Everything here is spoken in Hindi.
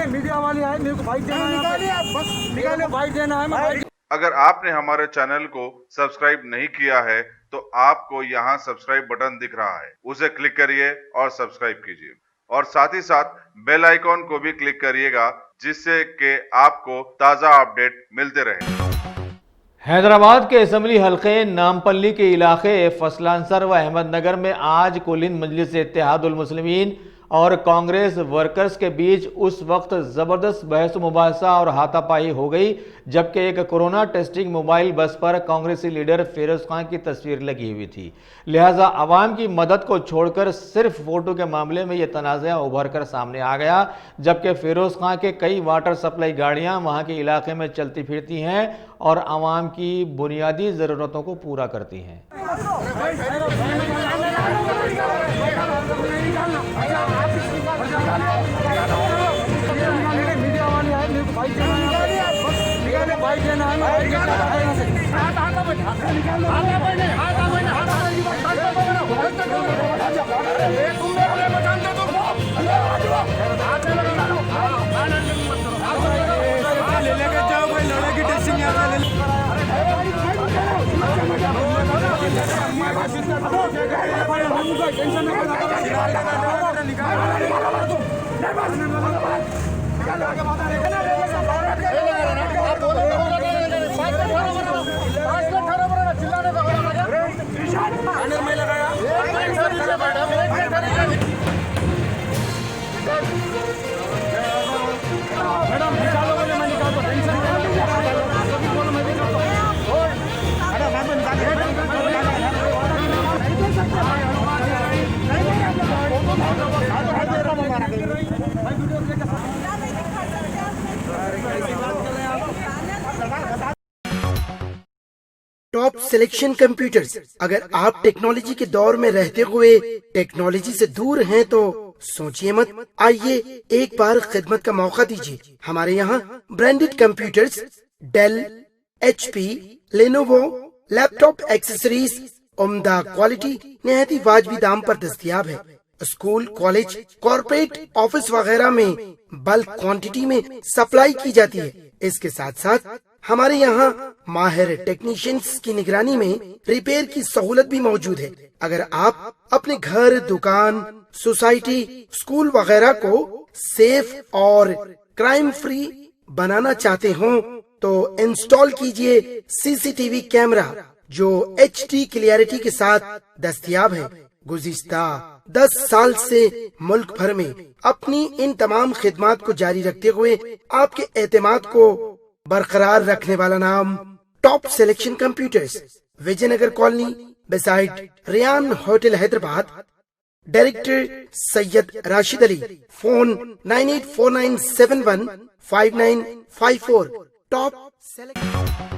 मीडिया वाले आए, मेरे को बाइक देना है। अगर आपने हमारे चैनल को सब्सक्राइब नहीं किया है तो आपको यहाँ सब्सक्राइब बटन दिख रहा है, उसे क्लिक करिए और सब्सक्राइब कीजिए और साथ ही साथ बेल आइकॉन को भी क्लिक करिएगा जिससे कि आपको ताज़ा अपडेट मिलते रहे। हैदराबाद के असम्बली हल्के नामपल्ली के इलाके फसलांसर व अहमदनगर में आज कुल हिंद मजलिस इत्तेहादुल मुस्लिमीन और कांग्रेस वर्कर्स के बीच उस वक्त ज़बरदस्त बहस मुबाहसा और हाथापाई हो गई जबकि एक कोरोना टेस्टिंग मोबाइल बस पर कांग्रेसी लीडर फिरोज खान की तस्वीर लगी हुई थी। लिहाजा आवाम की मदद को छोड़कर सिर्फ वोटों के मामले में यह तनाज़ा उभर कर सामने आ गया, जबकि फिरोज खान के कई वाटर सप्लाई गाड़ियां वहां के इलाके में चलती फिरती हैं और आवाम की बुनियादी ज़रूरतों को पूरा करती हैं। मीडिया वाले आए, मेरे को बाइक देना टॉप सिलेक्शन कंप्यूटर्स। अगर आप टेक्नोलॉजी के दौर में रहते हुए टेक्नोलॉजी से दूर हैं तो सोचिए मत, आइए एक बार खिदमत का मौका दीजिए। हमारे यहाँ branded computers Dell, HP, Lenovo, laptop accessories उम्दा क्वालिटी निहायत ही वाजबी दाम पर दस्तयाब है। स्कूल, कॉलेज, कॉर्पोरेट, ऑफिस वगैरह में बल्क क्वांटिटी में सप्लाई की जाती है। इसके साथ साथ हमारे यहाँ माहिर टेक्नीशियंस की निगरानी में रिपेयर की सहूलत भी मौजूद है। अगर आप अपने घर, दुकान, सोसाइटी, स्कूल वगैरह को सेफ और क्राइम फ्री बनाना चाहते हो तो इंस्टॉल कीजिए CCTV कैमरा जो HD क्लियरिटी के साथ दस्तयाब है। गुज़िश्ता 10 साल से मुल्क भर में अपनी इन तमाम खिदमात को जारी रखते हुए आपके एतमाद को बरकरार रखने वाला नाम top selection computers, Vijaynagar colony beside Riyan hotel Hyderabad. Director Syed Rashid Ali. Phone 9849715954। Top selection.